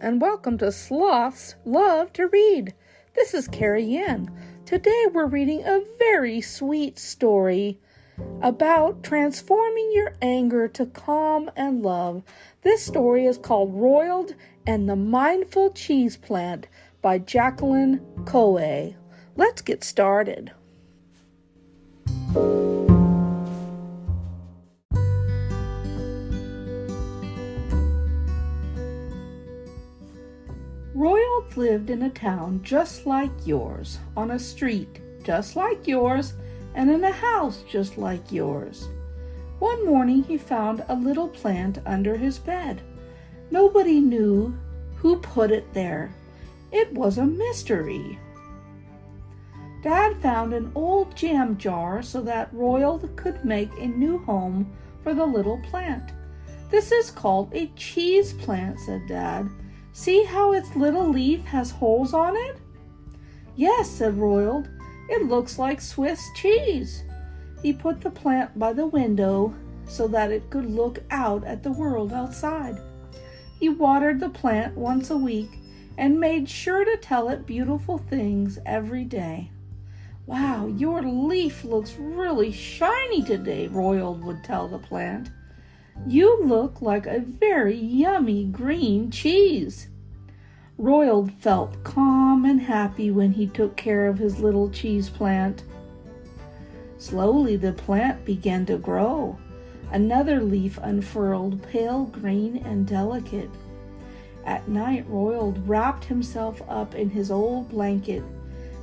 and welcome to Sloths Love to Read. This is Carrie Ann. Today we're reading a very sweet story about transforming your anger to calm and love. This story is called Roald and the Mindful Cheese Plant by Jaqueline Koay. Let's get started. Roald lived in a town just like yours, on a street just like yours, and in a house just like yours. One morning he found a little plant under his bed. Nobody knew who put it there. It was a mystery. Dad found an old jam jar so that Roald could make a new home for the little plant. "This is called a cheese plant," said Dad. "See how its little leaf has holes on it?" "Yes," said Roald. "It looks like Swiss cheese." He put the plant by the window so that it could look out at the world outside. He watered the plant once a week and made sure to tell it beautiful things every day. "Wow, your leaf looks really shiny today," Roald would tell the plant. "You look like a very yummy green cheese." Roald felt calm and happy when he took care of his little cheese plant. Slowly the plant began to grow. Another leaf unfurled, pale green and delicate. At night, Roald wrapped himself up in his old blanket.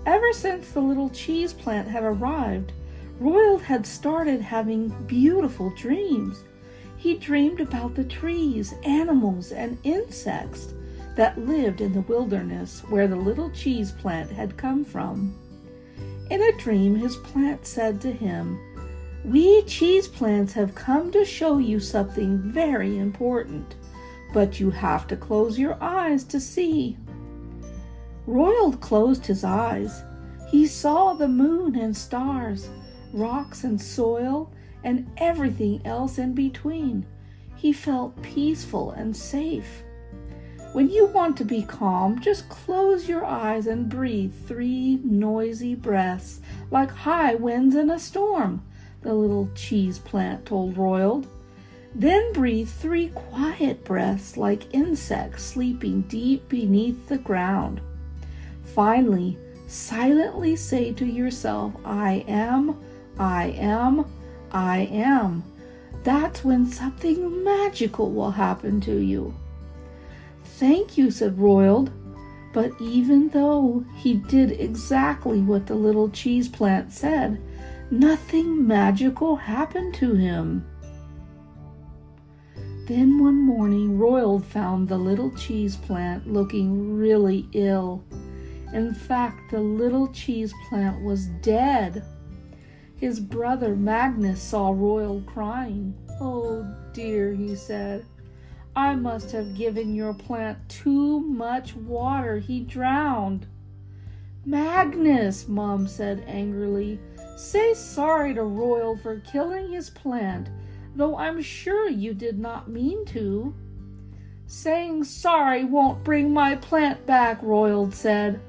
Ever since the little cheese plant had arrived, Roald had started having beautiful dreams. He dreamed about the trees, animals, and insects that lived in the wilderness where the little cheese plant had come from. In a dream, his plant said to him, "We cheese plants have come to show you something very important, but you have to close your eyes to see." Roald closed his eyes. He saw the moon and stars, rocks and soil, and everything else in between. He felt peaceful and safe. When you want to be calm, just close your eyes and breathe 3 noisy breaths like high winds in a storm, the little cheese plant told Roald. Then breathe 3 quiet breaths like insects sleeping deep beneath the ground. Finally, silently say to yourself, "I am, I am, I am." That's when something magical will happen to you. "Thank you," said Roald. But even though he did exactly what the little cheese plant said, nothing magical happened to him. Then one morning, Roald found the little cheese plant looking really ill. In fact, the little cheese plant was dead. His brother Magnus saw Roald crying. "Oh dear," he said. "I must have given your plant too much water. He drowned." "Magnus," Mom said angrily, "say sorry to Roald for killing his plant, though I'm sure you did not mean to." "Saying sorry won't bring my plant back," Roald said,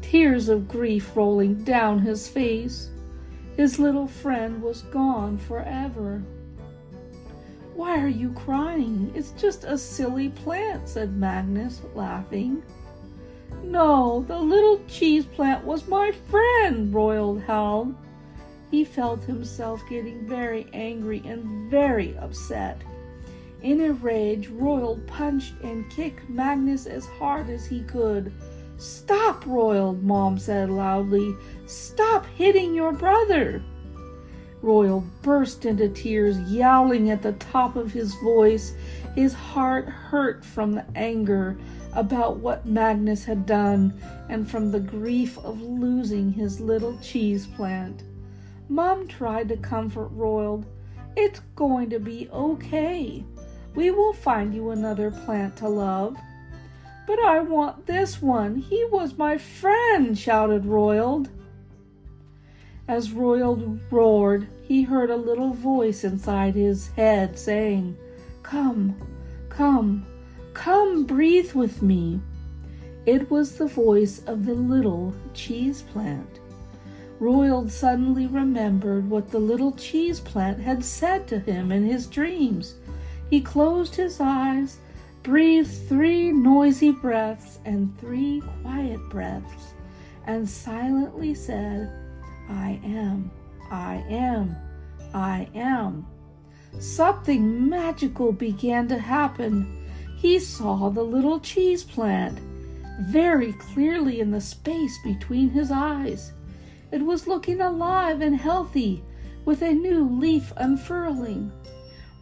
tears of grief rolling down his face. His little friend was gone forever. "Why are you crying? It's just a silly plant," said Magnus, laughing. "No, the little cheese plant was my friend," Roald howled. He felt himself getting very angry and very upset. In a rage, Roald punched and kicked Magnus as hard as he could. "Stop, Roald," Mom said loudly. "Stop hitting your brother." Roald burst into tears, yowling at the top of his voice. His heart hurt from the anger about what Magnus had done and from the grief of losing his little cheese plant. Mom tried to comfort Roald. "It's going to be okay. We will find you another plant to love." "But I want this one. He was my friend," shouted Roald. As Roald roared, he heard a little voice inside his head saying, "Come, come, Come breathe with me." It was the voice of the little cheese plant. Roald suddenly remembered what the little cheese plant had said to him in his dreams. He closed his eyes, breathed 3 noisy breaths and 3 quiet breaths, and silently said, "I am, I am, I am." Something magical began to happen. He saw the little cheese plant very clearly in the space between his eyes. It was looking alive and healthy, with a new leaf unfurling.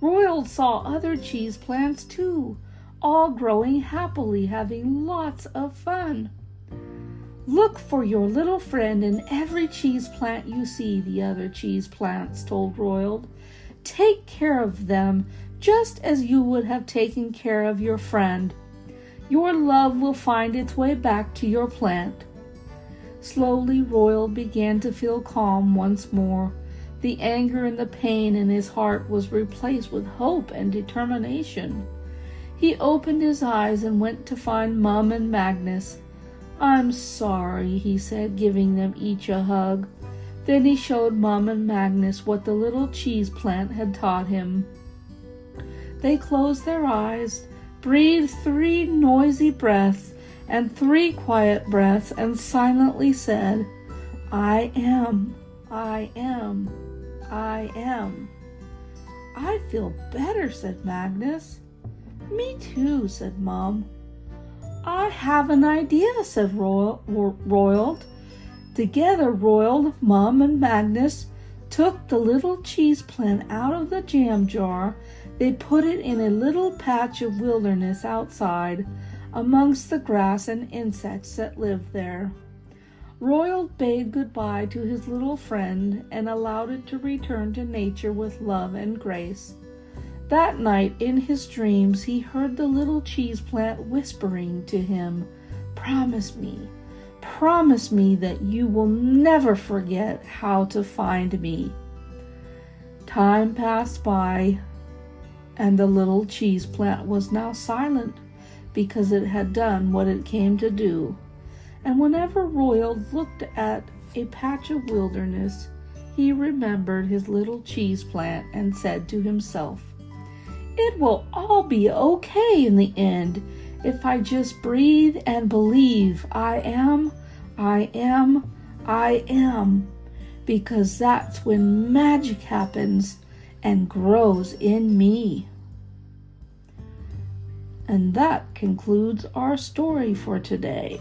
Roald saw other cheese plants too, all growing happily, having lots of fun. "Look for your little friend in every cheese plant you see," the other cheese plants told Roald. "Take care of them just as you would have taken care of your friend. Your love will find its way back to your plant." Slowly, Roald began to feel calm once more. The anger and the pain in his heart was replaced with hope and determination. He opened his eyes and went to find Mum and Magnus. "I'm sorry," he said, giving them each a hug. Then he showed Mum and Magnus what the little cheese plant had taught him. They closed their eyes, breathed 3 noisy breaths and 3 quiet breaths, and silently said, "I am, I am, I am." "I feel better," said Magnus. "Me too," said Mum. "I have an idea," said Roald. Together, Roald, Mum, and Magnus took the little cheese plant out of the jam jar. They put it in a little patch of wilderness outside, amongst the grass and insects that lived there. Roald bade goodbye to his little friend and allowed it to return to nature with love and grace. That night, in his dreams, he heard the little cheese plant whispering to him, Promise me that you will never forget how to find me." Time passed by, and the little cheese plant was now silent because it had done what it came to do. And whenever Roald looked at a patch of wilderness, he remembered his little cheese plant and said to himself, "It will all be okay in the end if I just breathe and believe I am, I am, I am, because that's when magic happens and grows in me." And that concludes our story for today.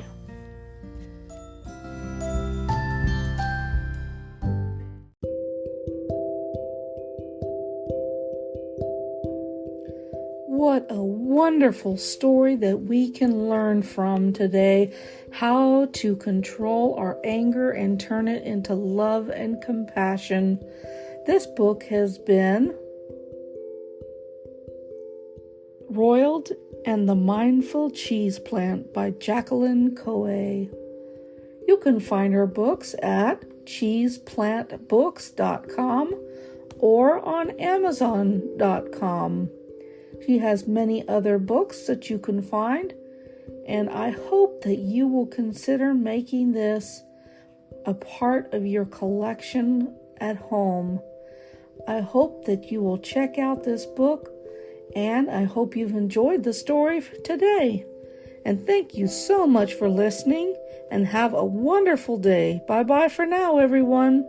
What a wonderful story that we can learn from today, how to control our anger and turn it into love and compassion. This book has been Roald and the Mindful Cheese Plant by Jaqueline Koay. You can find her books at cheeseplantbooks.com or on amazon.com. She has many other books that you can find, and I hope that you will consider making this a part of your collection at home. I hope that you will check out this book, and I hope you've enjoyed the story today. And thank you so much for listening, and have a wonderful day. Bye-bye for now, everyone.